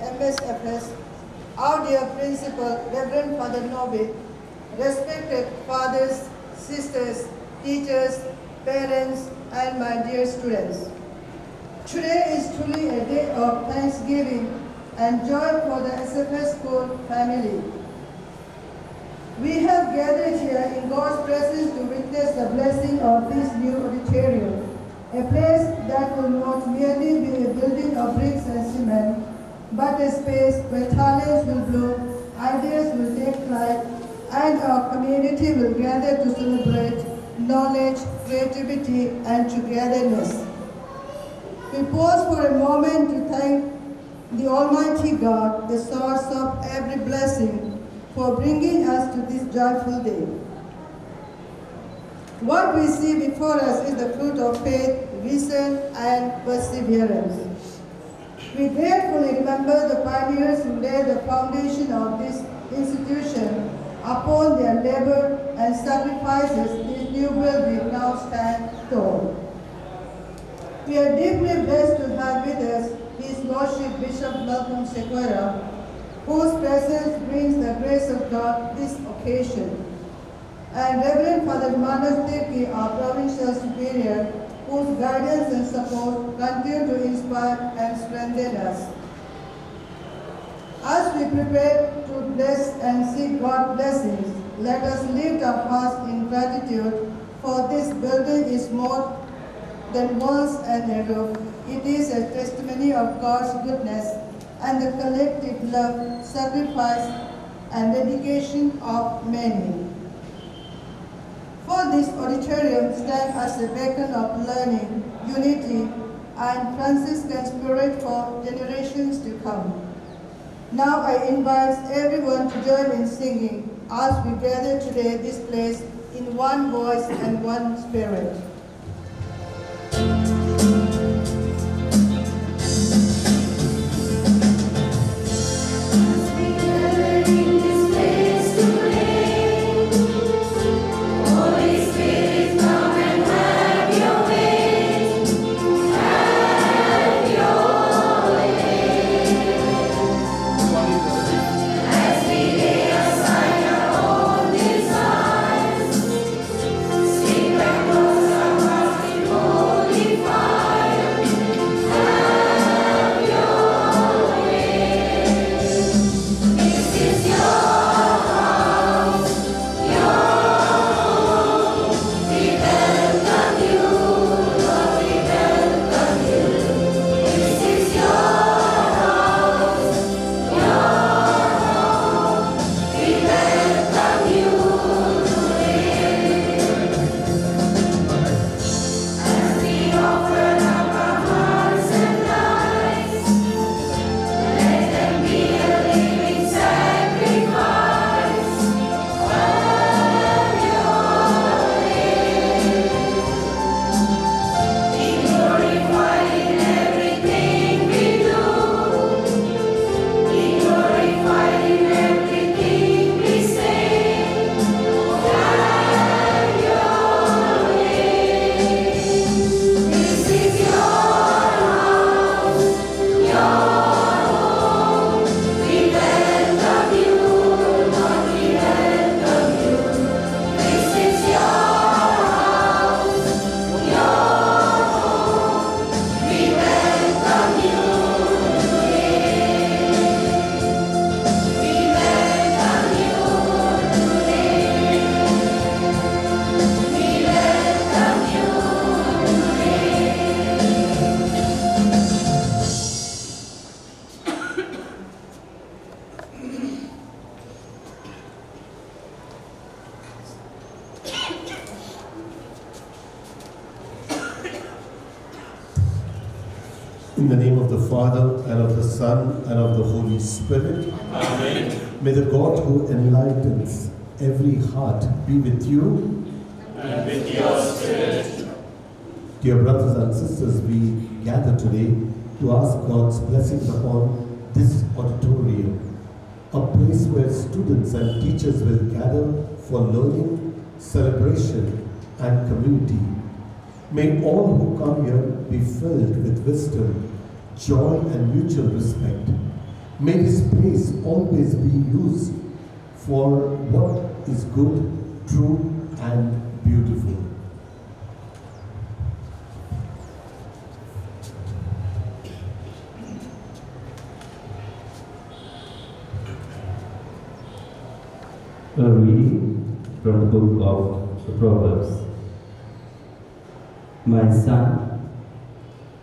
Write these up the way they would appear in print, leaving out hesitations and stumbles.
MSFS, our dear Principal, Reverend Father Novick, respected fathers, sisters, teachers, parents, and my dear students. Today is truly a day of thanksgiving and joy for the SFS school family. We have gathered here in God's presence to witness the blessing of this new auditorium, a place that will not merely be a building of bricks and cement, but a space where talents will bloom, ideas will take flight, and our community will gather to celebrate knowledge, creativity, and togetherness. We pause for a moment to thank the Almighty God, the source of every blessing, for bringing us to this joyful day. What we see before us is the fruit of faith, vision, and perseverance. We gratefully remember the pioneers who laid the foundation of this institution. Upon their labor and sacrifices, this new building now stands tall. We are deeply blessed to have with us His Lordship Bishop Malcolm Sequeira, whose presence brings the grace of God this occasion, and Reverend Father Manas Tirki, our Provincial Superior, whose guidance and support continue to inspire and strengthen us. As we prepare to bless and seek God's blessings, let us lift our hearts in gratitude, for this building is more than walls and a roof. It is a testimony of God's goodness and the collective love, sacrifice, and dedication of many. For this auditorium stands as a beacon of learning, unity, and Franciscan spirit for generations to come. Now I invite everyone to join in singing as we gather today this place in one voice and one spirit. In the name of the Father, and of the Son, and of the Holy Spirit. Amen. May the God who enlightens every heart be with you. And with your spirit. Dear brothers and sisters, we gather today to ask God's blessings upon this auditorium, a place where students and teachers will gather for learning, celebration, and community. May all who come here be filled with wisdom, joy, and mutual respect. May this place always be used for what is good, true, and beautiful. A reading from the book of the Proverbs. My son,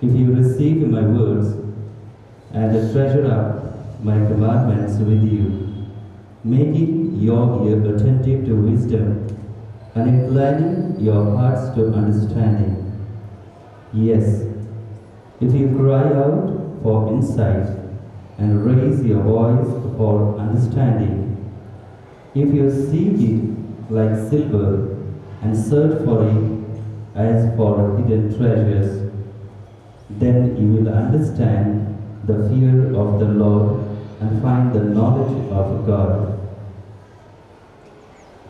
if you receive my words and treasure up my commandments with you, making your ear attentive to wisdom and inclining your hearts to understanding. Yes, if you cry out for insight and raise your voice for understanding, if you seek it like silver and search for it as for hidden treasures, then you will understand the fear of the Lord and find the knowledge of God.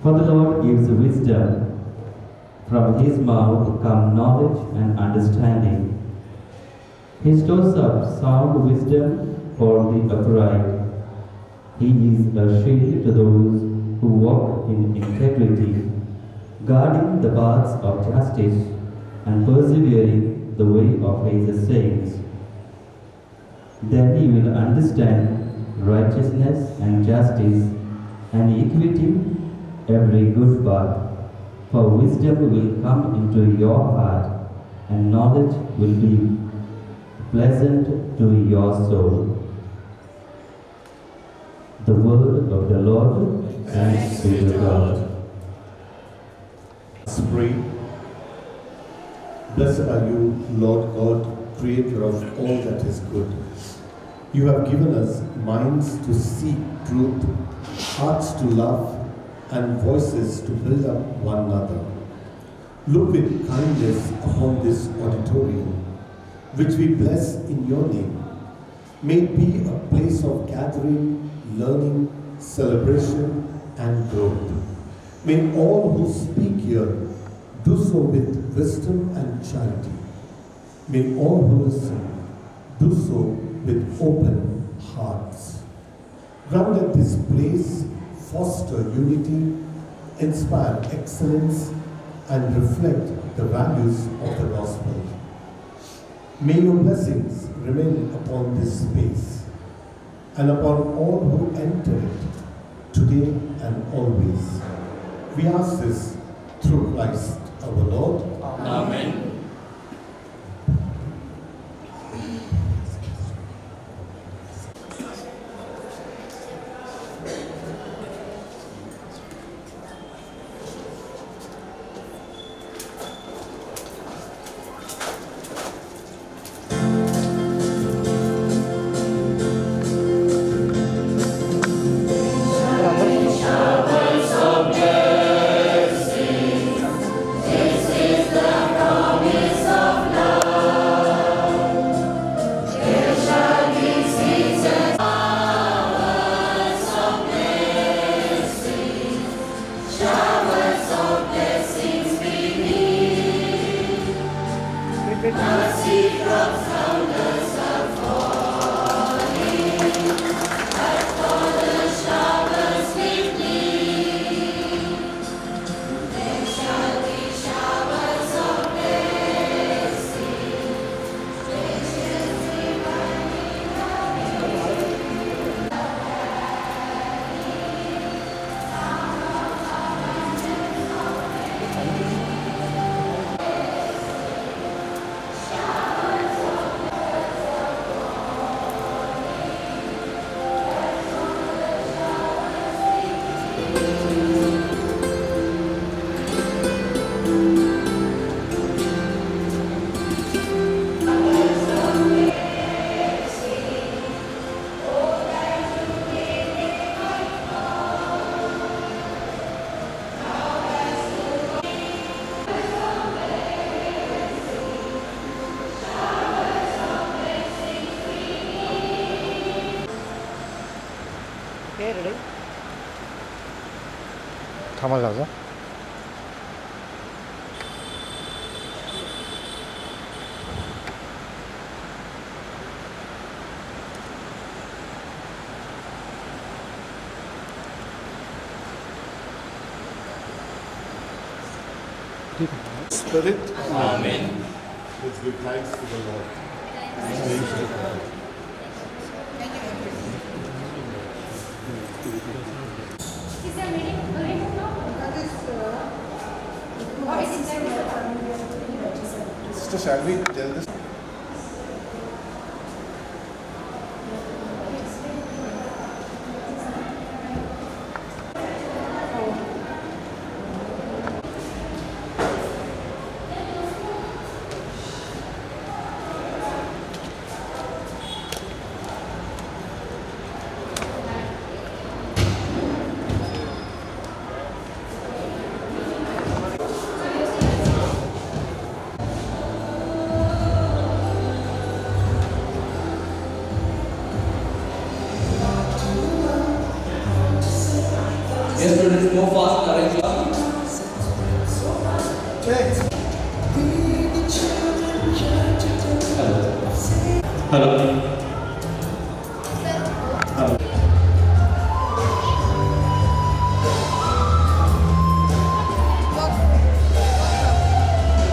For the Lord gives wisdom, from his mouth come knowledge and understanding. He stores up sound wisdom for the upright. He is a shield to those who walk in integrity, guarding the paths of justice and persevering the way of his saints. Then he will understand righteousness and justice and equity, every good path. For wisdom will come into your heart, and knowledge will be pleasant to your soul. The word of the Lord. Thanks be to God. Let's pray. Blessed are you, Lord God, creator of all that is good. You have given us minds to seek truth, hearts to love, and voices to build up one another. Look with kindness upon this auditorium, which we bless in your name. May it be a place of gathering, learning, celebration, and growth. May all who speak here do so with wisdom and charity. May all who listen do so with open hearts. Grant that this place foster unity, inspire excellence, and reflect the values of the gospel. May your blessings remain upon this space and upon all who enter it, today and always. We ask this through Christ our Lord. Amen. 담아가자. Spirit. Amen. Let's give thanks to the Lord. Is there a meeting going on now? That is, Or is it there? Sister, shall we tell this? Yes, students, move fast, arrange class. Hello.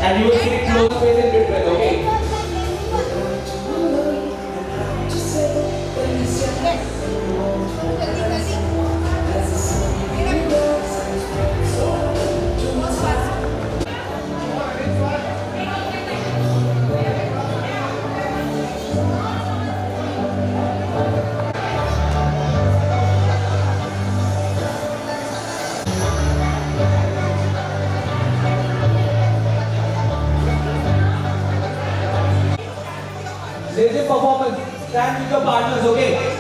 And you will sit close face in between, okay? Lazy performance. Stand with your partners, okay?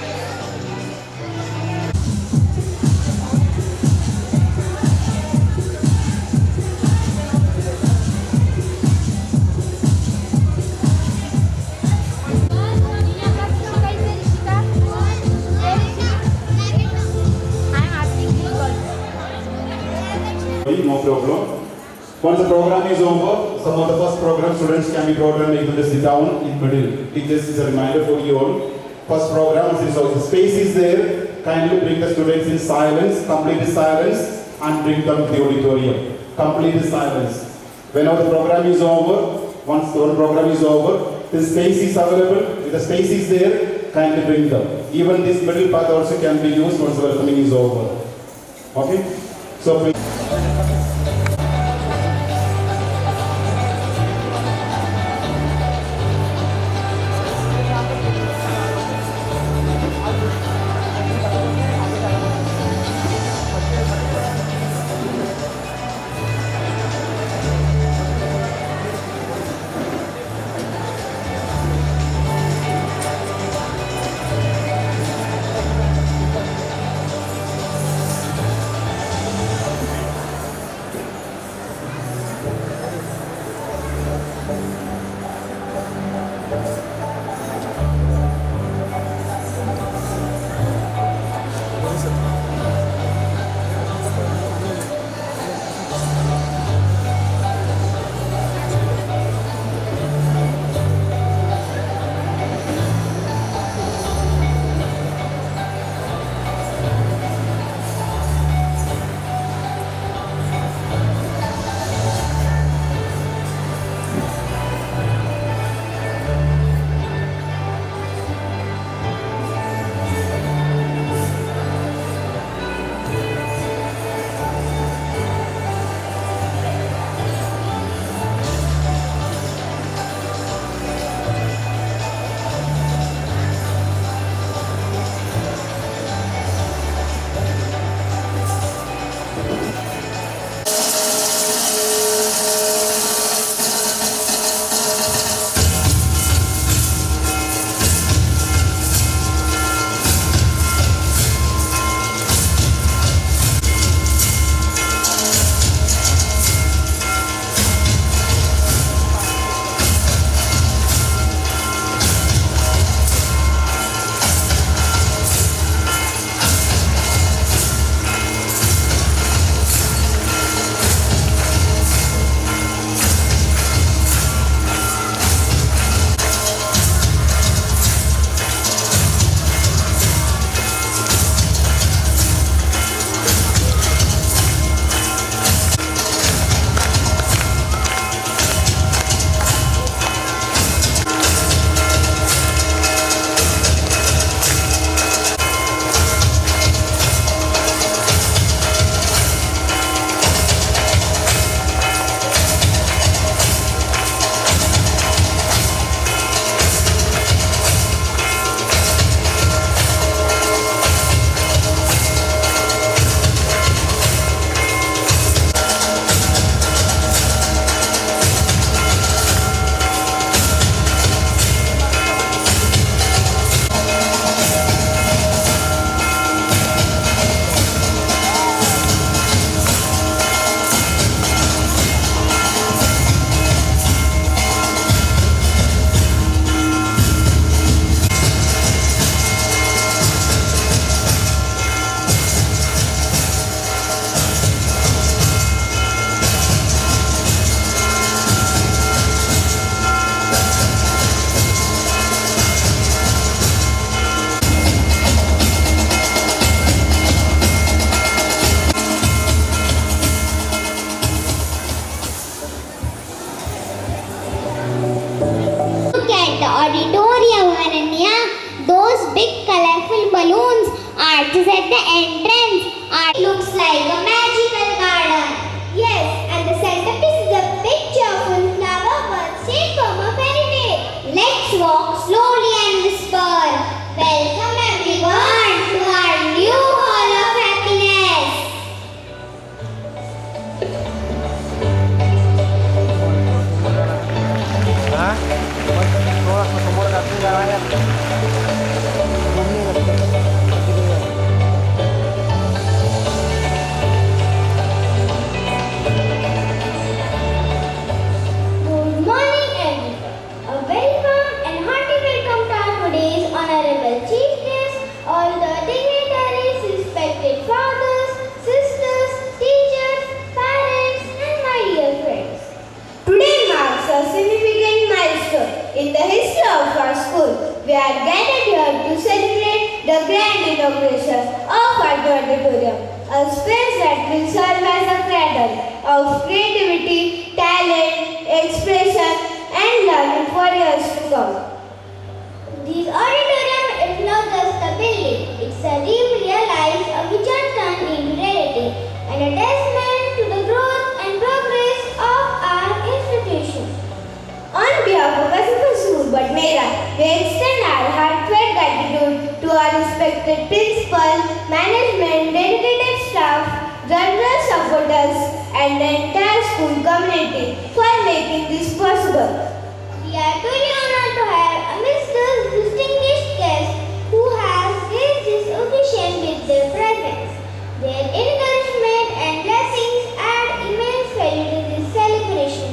No problem. Once the program is over, some of the first program students can be brought and able to sit down in middle. It just is a reminder for you all. First program is so the space is there. Kindly bring the students in silence, complete silence, and bring them to the auditorium. Complete silence. Whenever the program is over, once the program is over, the space is available. If the space is there, kindly bring them. Even this middle path also can be used once the welcoming is over. Okay? So please. branches at the entrance. It looks like a magical garden. Yes, and the centerpiece is a big cheerful flower bird straight from a fairy tale. Let's walk slowly and whisper. Welcome everyone to our new hall of happiness. Good morning everyone. A very warm and hearty welcome to our today's honorable chief guest, all the dignitaries, respected fathers, sisters, teachers, parents and my dear friends. Today marks a significant milestone in the history of our school. We are gathered here to celebrate the grand inauguration of our auditorium, a space that will serve as a cradle of creativity, talent, expression and learning for years to come. This auditorium is not just a building, it's a dream realized, a vision turned into reality, and a testament to the growth and progress of our institution. On behalf of Asifal School Badmera, we extend our heartfelt gratitude to our respected principal, management, dedicated staff, general supporters, and the entire school community for making this possible. We are truly honored to have amidst those distinguished guests who have graced this occasion with their presence. Their encouragement and blessings add immense value to this celebration.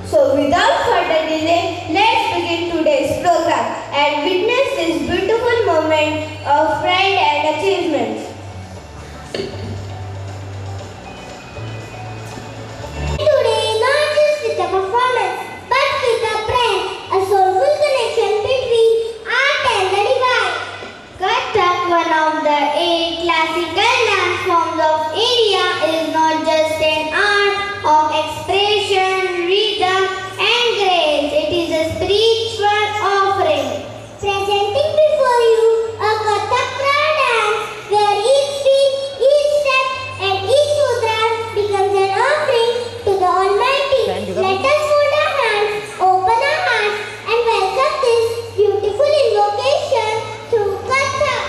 So without further delay, let's begin today's program and witness this beautiful moment of pride and achievements. Today, not just with a performance, but with a prayer, a soulful connection between art and the divine. Kathak, one of the 8 classical dance forms of India, is not just an art of expression, rhythm and grace. It is a spiritual offering. Presenting before you a Kathak dance where each beat, each step and each mudra becomes an offering to the Almighty. Let us hold our hands, open our hearts and welcome this beautiful invocation through Kathak.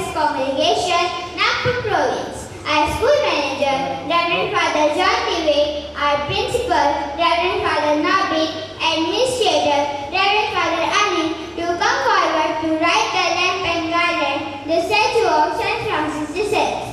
Baptist Congregation, Nagpur Province. Our school manager, Reverend Father John Dewey, our principal, Reverend Father Nabik, administrator, Reverend Father Anil, to come forward to light the lamp and garland the statue of St. Francis de Sales.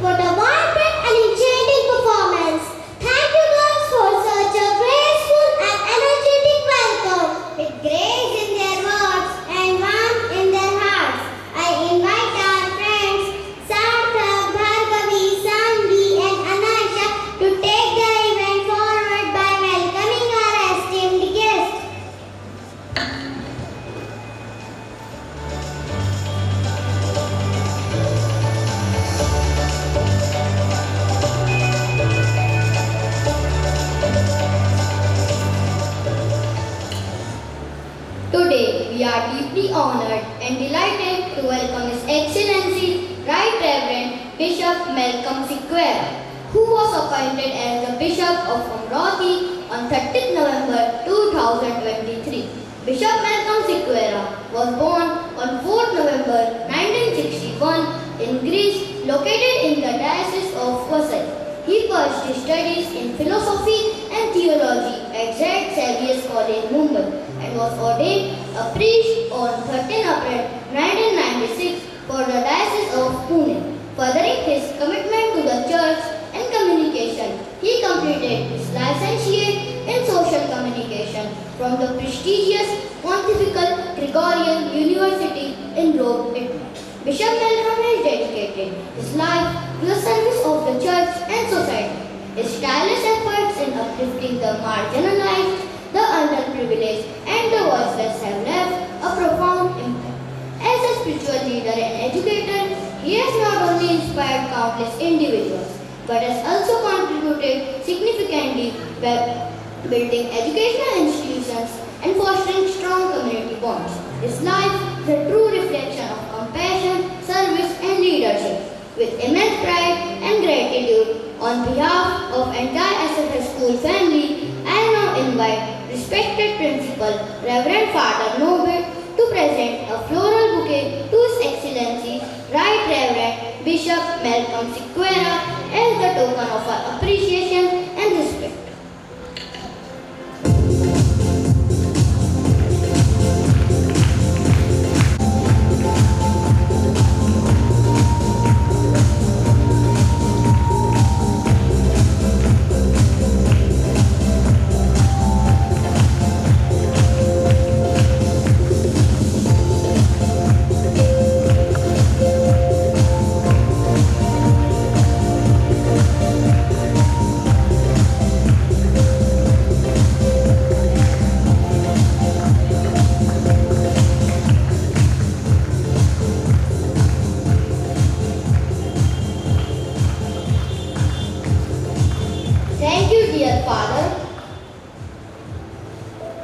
What a vibrant and enchanting performance! Thank you girls for such a graceful and energetic welcome. With grace in their words and warmth in their hearts, I invite our friends Sarthak, Bhargavi, Sanvi and Anasha to take the event forward by welcoming our esteemed guests. Today, we are deeply honored and delighted to welcome His Excellency Right Reverend Bishop Malcolm Sequeira, who was appointed as the Bishop of Amravati on 30th November 2023. Bishop Malcolm Sequeira was born on 4th November 1961 in Greece, located in the Diocese of Versailles. He pursued his studies in philosophy and theology at St. Xavier's College, Mumbai, and was ordained a priest on 13 April 1996 for the Diocese of Pune. Furthering his commitment to the church and communication, he completed his licentiate in social communication from the prestigious Pontifical Gregorian University in Rome, Italy. Bishop Malcolm has dedicated his life to the service of the church and society. His tireless efforts in uplifting the marginalized, the underprivileged, and the voiceless have left a profound impact. As a spiritual leader and educator, he has not only inspired countless individuals, but has also contributed significantly by building educational institutions and fostering strong community bonds. His life is a true reflection of compassion, service, and leadership. With immense pride and gratitude, on behalf of entire SFS school family, I now invite respected Principal Reverend Father Noble to present a floral bouquet to His Excellency Right Reverend Bishop Malcolm Sequeira as the token of our appreciation and respect. Thank you, dear Father.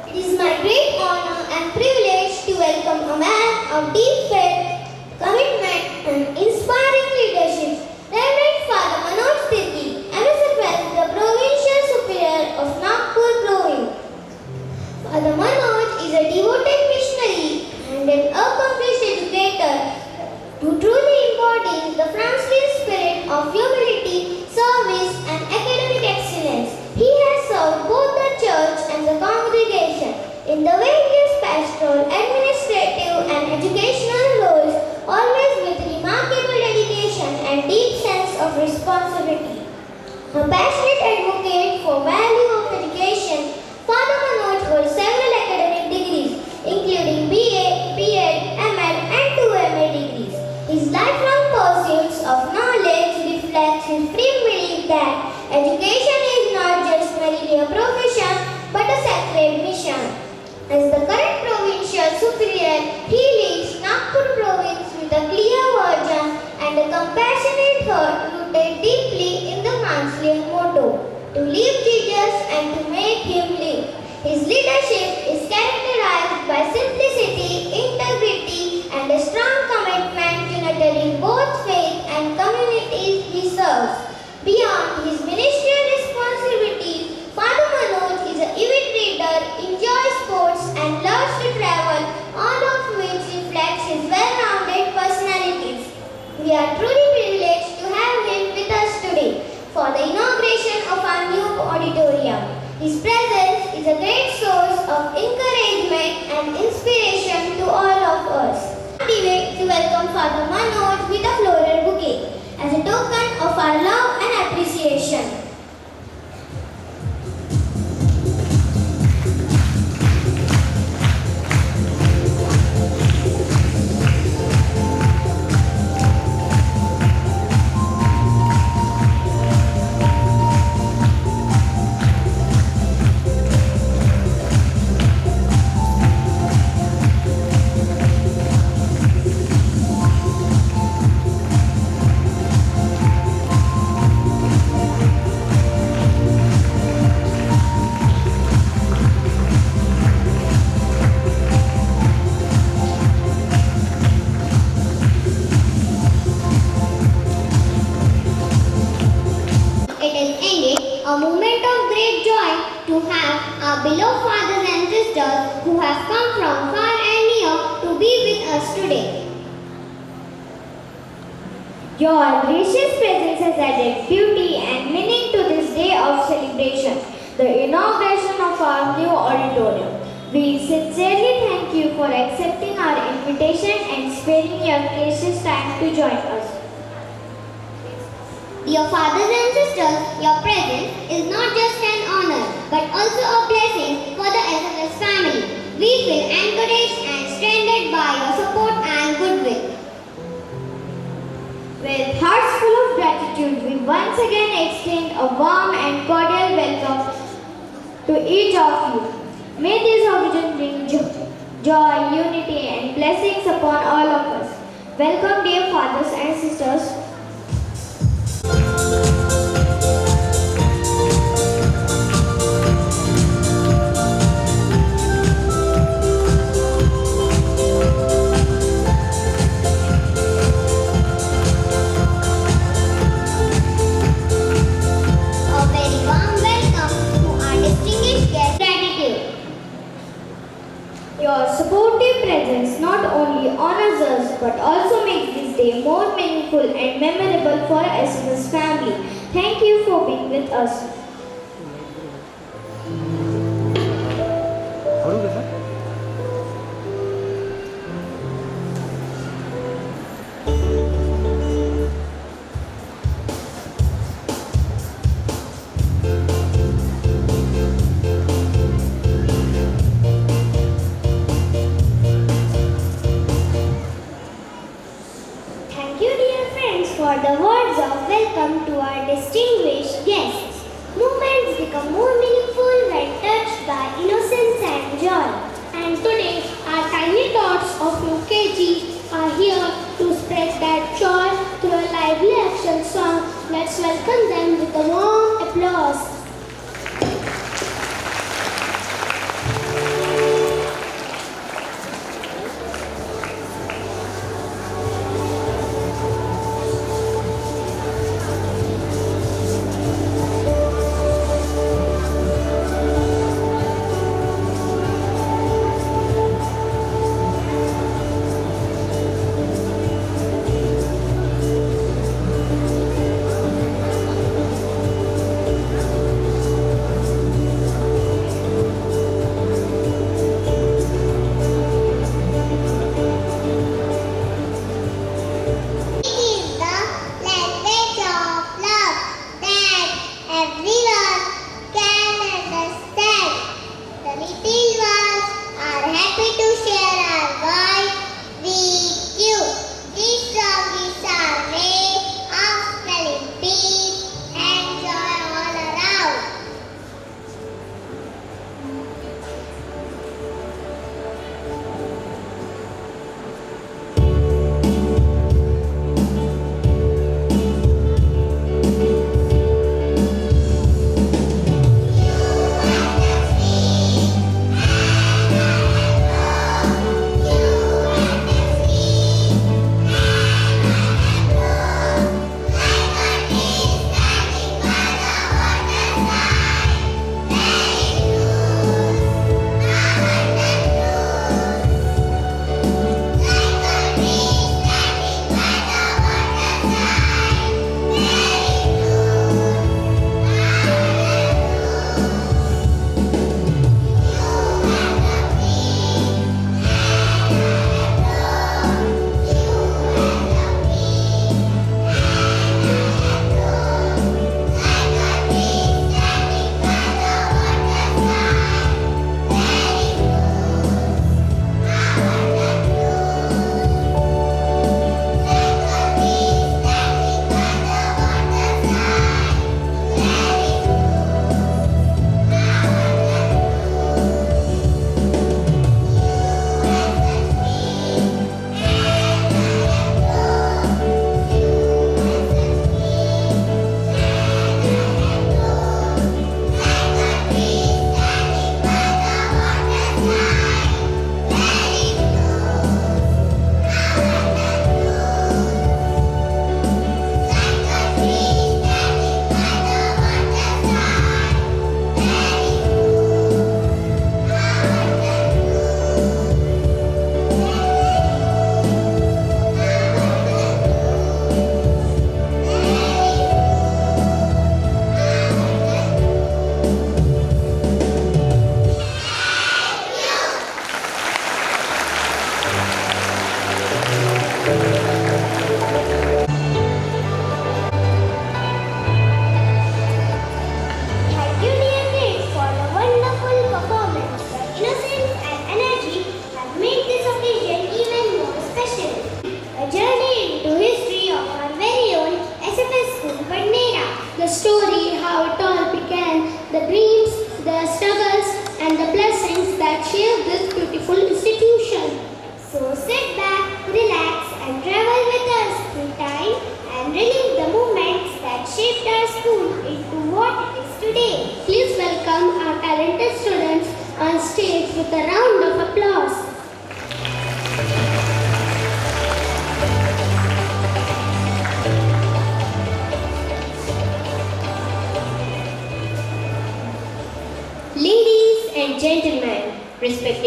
It is my great honor and privilege to welcome a man of deep faith, commitment, and inspiring leadership, Reverend Father Manoj Tirki, MSFS, the Provincial Superior of Nagpur Province. Father Manoj is a devoted missionary and an accomplished educator who truly embodies the Franciscan spirit of humility, service, and academic excellence. He has served both the church and the congregation in the various pastoral, administrative, and educational roles, always with remarkable dedication and deep sense of responsibility. A passionate advocate for value of education, Father Manoj holds several academic degrees, including BA, B.Ed, M.Ed, and 2 M.A. degrees. His lifelong pursuits of knowledge reflects his firm belief that education is not just merely a profession but a sacred mission. As the current provincial superior, he leads Nagpur province with a clear vision and a compassionate heart rooted deeply in the Manslian motto, to live Jesus our beloved fathers and sisters who have come from far and near to be with us today. Your gracious presence has added beauty and meaning to this day of celebration, the inauguration of our new auditorium. We sincerely thank you for accepting our invitation and sparing your precious time to join us. Dear fathers and sisters, your presence is not just an honor, but also a blessing for the SFS family. We feel encouraged and strengthened by your support and goodwill. With hearts full of gratitude, we once again extend a warm and cordial welcome to each of you. May this occasion bring joy, unity, and blessings upon all of us. Welcome, dear fathers and sisters. Your supportive presence not only honors us but also makes this day more meaningful and memorable for our SFS family. Thank you for being with us. For the words of welcome to our distinguished guests.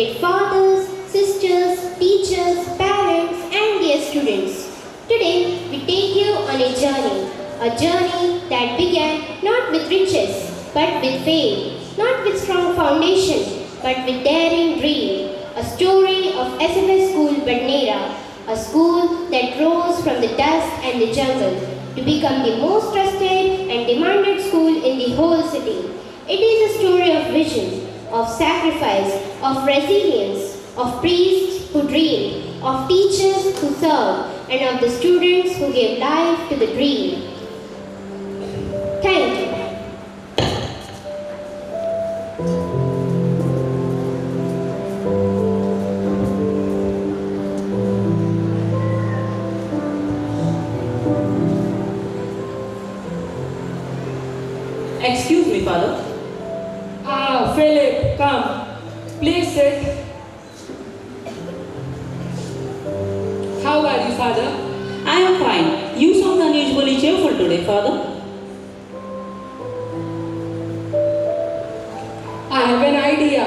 respected fathers, sisters, teachers, parents, and dear students. Today, we take you on a journey that began not with riches, but with faith, not with strong foundation, but with daring dream. A story of SFS School Badnera, a school that rose from the dust and the jungle to become the most trusted and demanded school in the whole city. It is a story of vision, of sacrifice, of resilience, of priests who dream, of teachers who serve, and of the students who gave life to the dream. Thank you. Excuse me, Father. Ah, Philip, come. Please sit. How are you, Father? I am fine. You sound unusually cheerful today, Father. I have an idea.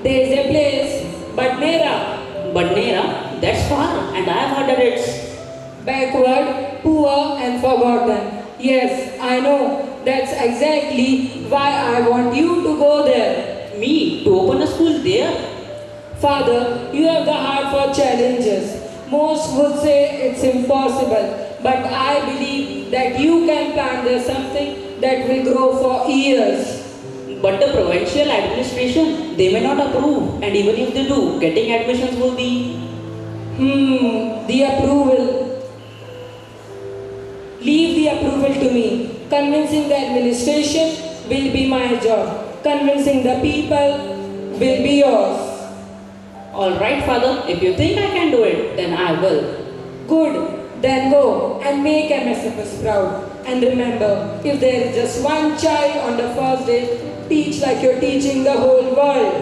There is a place, Badnera. Badnera? That's far, and I have heard that it's Backward, poor and forgotten. Yes, I know. That's exactly why I want you to go there. me to open a school there. Father, you have the heart for challenges. Most would say it's impossible, but I believe that you can plant there something that will grow for years. But the provincial administration, they may not approve, and even if they do, getting admissions will be... The approval. Leave the approval to me. Convincing the administration will be my job. Convincing the people will be yours. Alright, Father, if you think I can do it, then I will. Good, then go and make MSFS proud. And remember, if there is just one child on the first day, teach like you're teaching the whole world.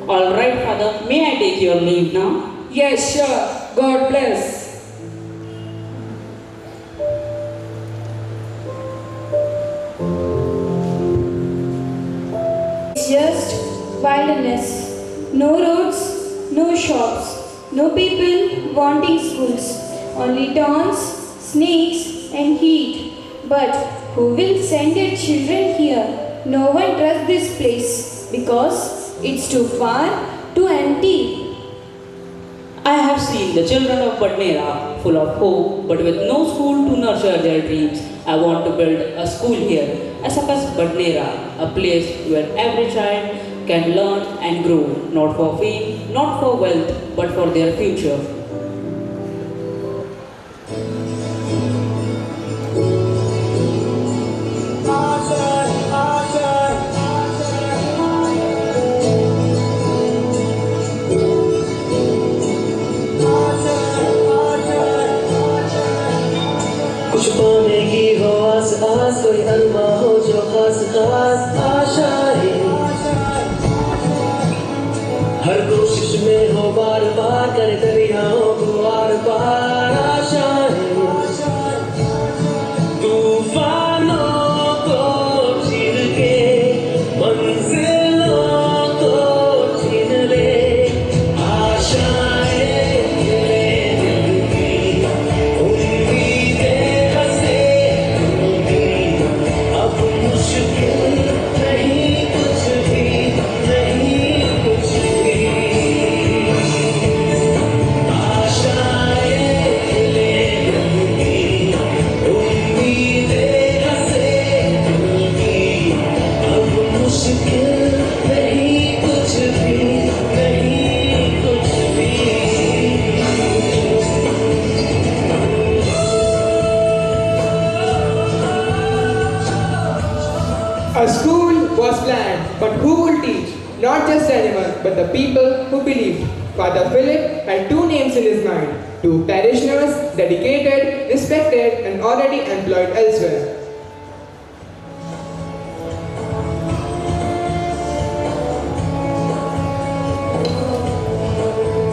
Alright, Father, may I take your leave now? Yes, sure. God bless. It's just wilderness. No roads, no shops, no people wanting schools. Only taunts, snakes and heat. But who will send their children here? No one trusts this place because it's too far, too empty. I have seen the children of Badnera full of hope, but with no school to nurture their dreams. I want to build a school here, SFS Badnera, a place where every child can learn and grow, not for fame, not for wealth, but for their future. कुछ पाने की हो आस आस कोई अरमा हो जो खास खास आशाएं हर कोशिश में हो बार बार कर दरियाओं को आर पार आशाएं तूफानों को चीर के मंजिलों को छीन ले आशाएं A school was planned, but who will teach? Not just anyone, but the people who believed. Father Philip had two names in his mind, two parishioners, dedicated, respected, and already employed elsewhere.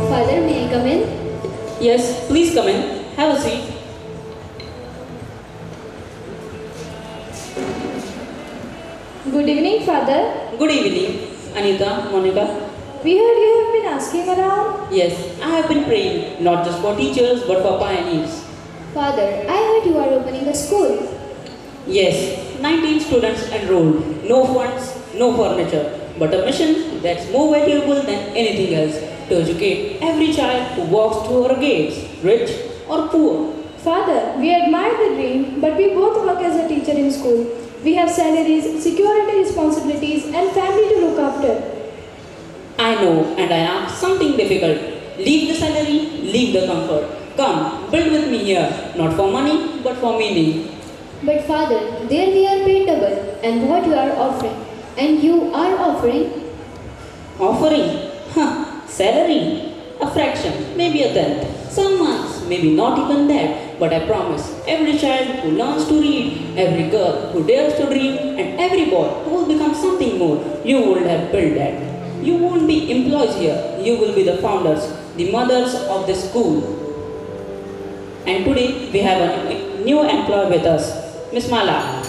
Father, may I come in? Yes, please come in. Have a seat. Good evening, Father. Good evening, Anita, Monica. we heard you have been asking around. Yes, I have been praying, not just for teachers, but for pioneers. Father, I heard you are opening a school. Yes, 19 students enrolled, no funds, no furniture, but a mission that's more valuable than anything else, to educate every child who walks through our gates, rich or poor. Father, we admire the dream, but we both work as a teacher in school. We have salaries, security responsibilities, and family to look after. I know, and I ask something difficult. Leave the salary, leave the comfort. Come, build with me here, not for money, but for meaning. But Father, there we are paid double, and what you are offering, and you are offering. Offering? Huh, salary? A fraction, maybe a tenth. Some months, maybe not even that. But I promise, every child who learns to read, every girl who dares to dream, and every boy who will become something more, you would have built that. You won't be employees here, you will be the founders, the mothers of this school. And today, we have a new employee with us, Miss Mala.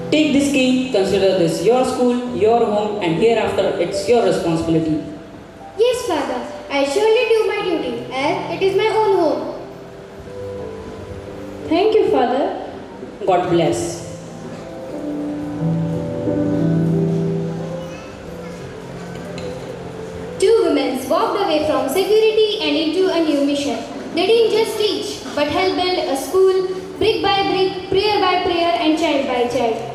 Take this key, consider this your school, your home, and hereafter it's your responsibility. Yes, Father, I surely do my duty, as it is my own home. Thank you, Father. God bless. Two women walked away from security and into a new mission. They didn't just teach, but helped build a school, brick by brick, prayer by prayer, and child by child.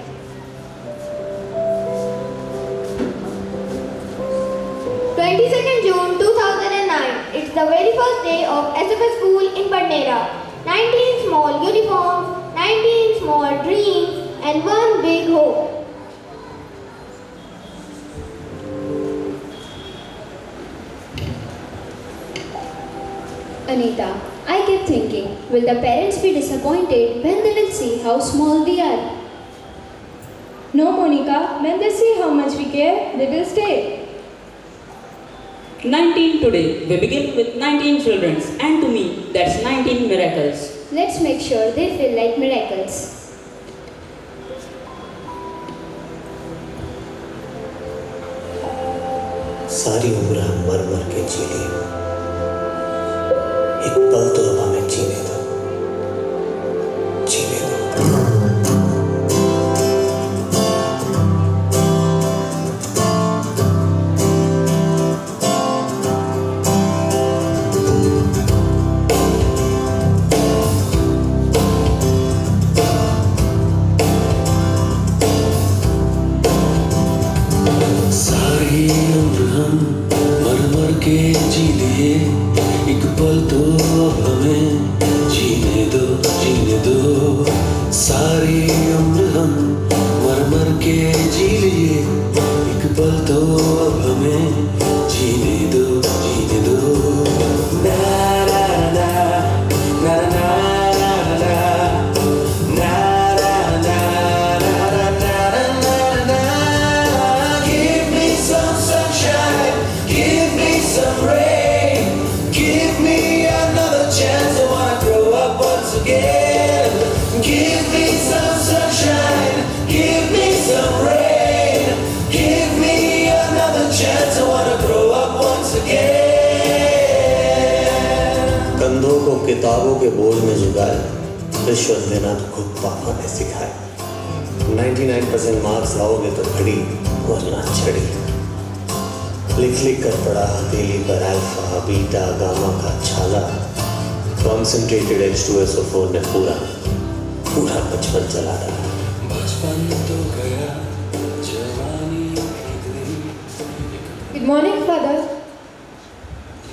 22nd June 2009. It's the very first day of SFS school in Badnera. 19 small uniforms, 19 small dreams, and one big hope. Anita, I kept thinking, will the parents be disappointed when they will see how small we are? No, Monica, when they see how much we care, they will stay. 19 today. We begin with 19 children, and to me, that's 19 miracles. Let's make sure they feel like miracles. सारी उम्र हम मर मर के जी लिए, एक पल तो अब हमें जीने दो, जीने दो। सारी उम्र हम मर मर के जी लिए, एक पल तो अब हमें जीने दो, जीने दो। सारी उम्र हम मर मर के जी लिए, एक पल तो अब हमें जीने दो, जीने दो। ना ना ना ना ना ना ना ना ना ना ना ना ना। Give me some sunshine, give me some rain, give me another chance. I wanna grow up once again. Give me some sunshine, give me some rain, give me another chance. I wanna grow up once again. कंधों को किताबों के बोझ में झुकाए, रिश्वत देना तो खुद पापा ने सिखाया। 99% मार्क्स लाओगे तो घड़ी वरना छड़ी। लिख लिख कर पढ़ा हथेली पर अल्फा बीटा गामा का छाला। कॉन्सेंट्रेटेड H2SO4 ने पूरा पूरा बचपन चला रहा। बचपन तो गया, जवानी गई। Good morning, Father.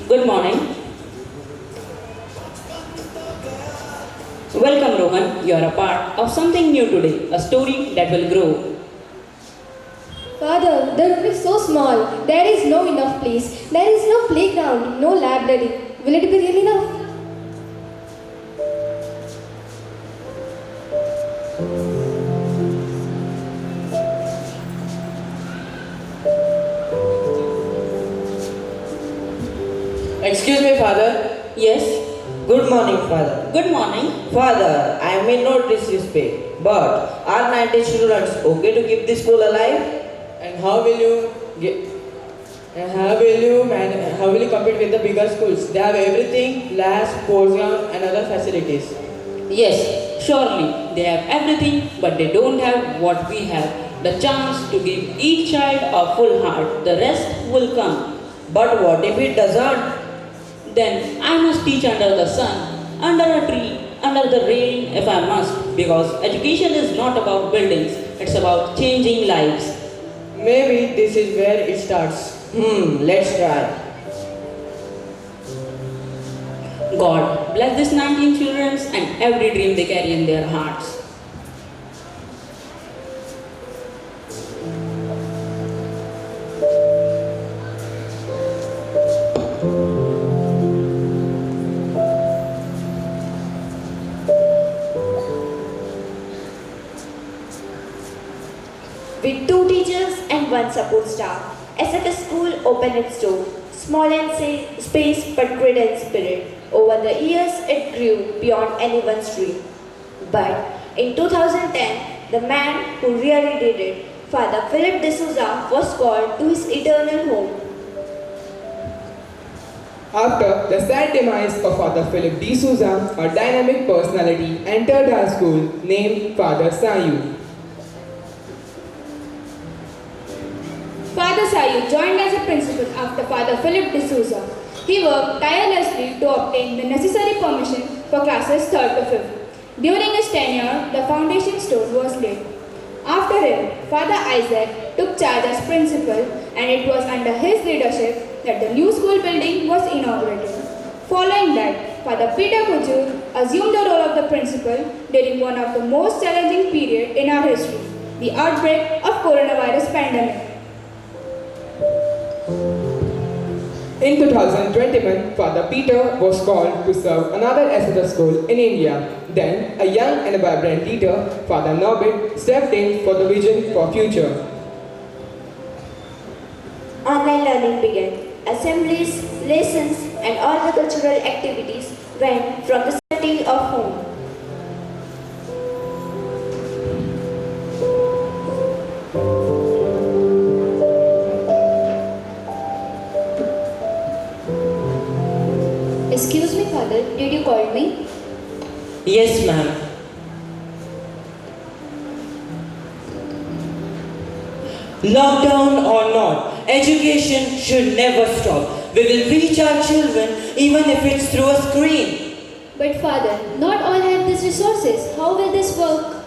Good morning. Welcome, Rohan. You are a part of something new today, a story that will grow. Father, the room is so small. There is no enough place. There is no playground, no library. Will it be really enough? Excuse me, Father. Yes. Good morning, Father. Good morning. Father, I may not disrespect, but are 90 students okay to keep the school alive? And how will you get? And how will you compete with the bigger schools? They have everything, labs, sports ground, and other facilities. Yes, surely they have everything, but they don't have what we have. The chance to give each child a full heart. The rest will come. But what if it doesn't? Then I must teach under the sun, under a tree, under the rain if I must, because education is not about buildings, it's about changing lives. Maybe this is where it starts. Let's try. God bless these 19 children and every dream they carry in their hearts. With 2 teachers and 1 support staff, SFS School opened its door. Small in space but great in spirit. Over the years, it grew beyond anyone's dream. But in 2010, the man who really did it, Father Philip D'Souza, was called to his eternal home. After the sad demise of Father Philip D'Souza, a dynamic personality entered our school named Father Sayu. Father Sayu joined as a principal after Father Philip D'Souza. He worked tirelessly to obtain the necessary permission for classes 3rd to 5th. During his tenure, the foundation stone was laid. After him, Father Isaac took charge as principal, and it was under his leadership that the new school building was inaugurated. Following that, Father Peter Kujur assumed the role of the principal during one of the most challenging periods in our history, the outbreak of coronavirus pandemic. In 2021, Father Peter was called to serve another SFS school in India. Then, a young and vibrant leader, Father Norbit, stepped in for the vision for future. Online learning began. Assemblies, lessons, and all the cultural activities went from the setting of home. Excuse me, Father, did you call me? Yes, ma'am. Lockdown or not, education should never stop. We will reach our children even if it's through a screen. But Father, not all have these resources. How will this work?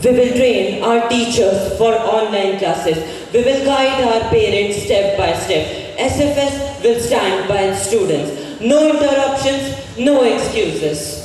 We will train our teachers for online classes. We will guide our parents step by step. SFS will stand by its students. No interruptions, no excuses.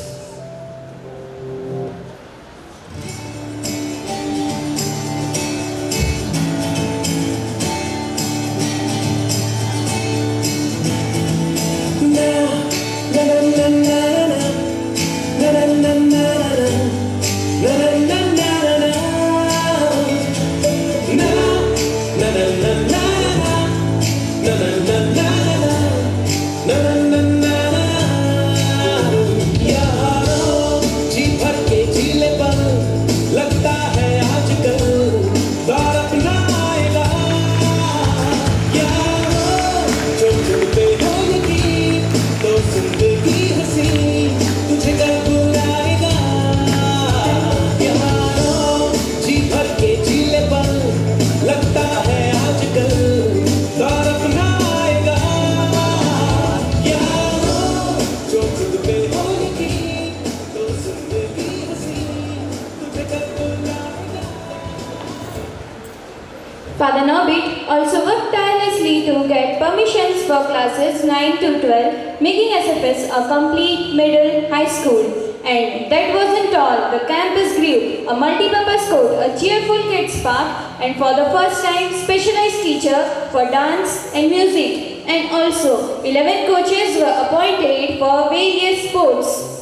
Father Norbit also worked tirelessly to get permissions for classes 9 to 12, making SFS a complete middle high school. And that wasn't all. The campus grew, a multi-purpose court, a cheerful kids park, and for the first time, specialized teacher for dance and music. And also, 11 coaches were appointed for various sports.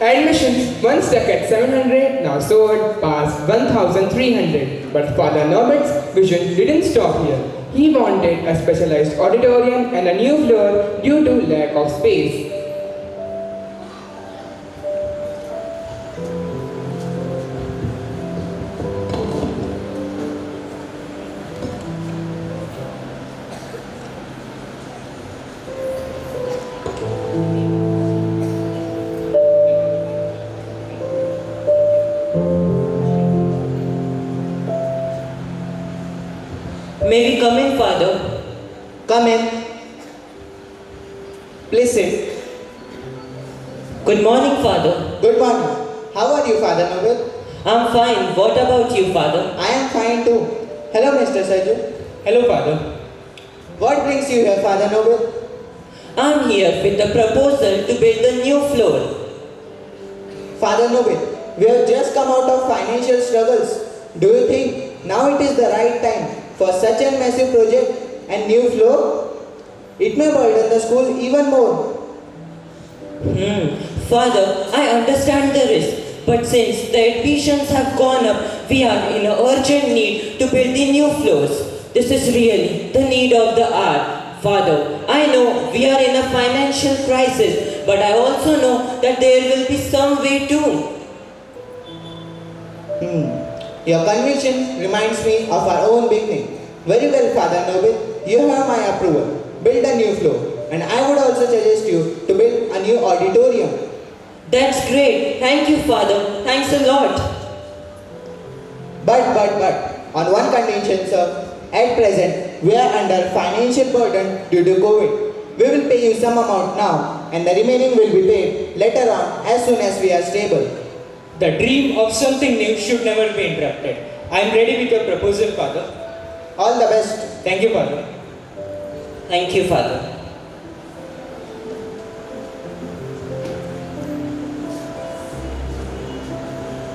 Admissions once stuck at 700, now soared past 1,300. But Father Norbert's vision didn't stop here. He wanted a specialized auditorium and a new floor due to lack of space. May we come in, Father? Come in. Please sit. Good morning, Father. Good morning. How are you, Father Noble? I'm fine. What about you, Father? I am fine too. Hello, Mr. Saju. Hello, Father. What brings you here, Father Noble? I'm here with a proposal to build a new floor. Father Noble, we have just come out of financial struggles. Do you think now it is the right time for such a massive project and new floor? It may burden the school even more. Father, I understand the risk, but since the admissions have gone up, we are in an urgent need to build the new floors. This is really the need of the hour. Father, I know we are in a financial crisis, but I also know that there will be some way too. Your conviction reminds me of our own beginning. Very well, Father Noble, you have my approval. Build a new floor, and I would also suggest you to build a new auditorium. That's great. Thank you, Father. Thanks a lot. But, on one condition, sir. At present, we are under financial burden due to COVID. We will pay you some amount now, and the remaining will be paid later on as soon as we are stable. The dream of something new should never be interrupted. I am ready with your proposal, Father. All the best. Thank you, Father. Thank you, Father.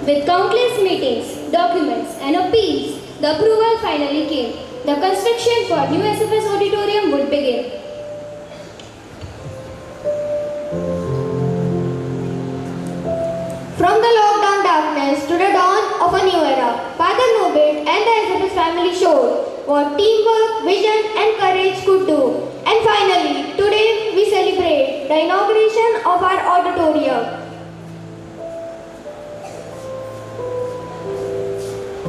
With countless meetings, documents and appeals, the approval finally came. The construction for new SFS auditorium would begin. From the lockdown darkness to the dawn of a new era, Father Norbert and the SFS family showed what teamwork, vision and courage could do. And finally, today we celebrate the inauguration of our auditorium.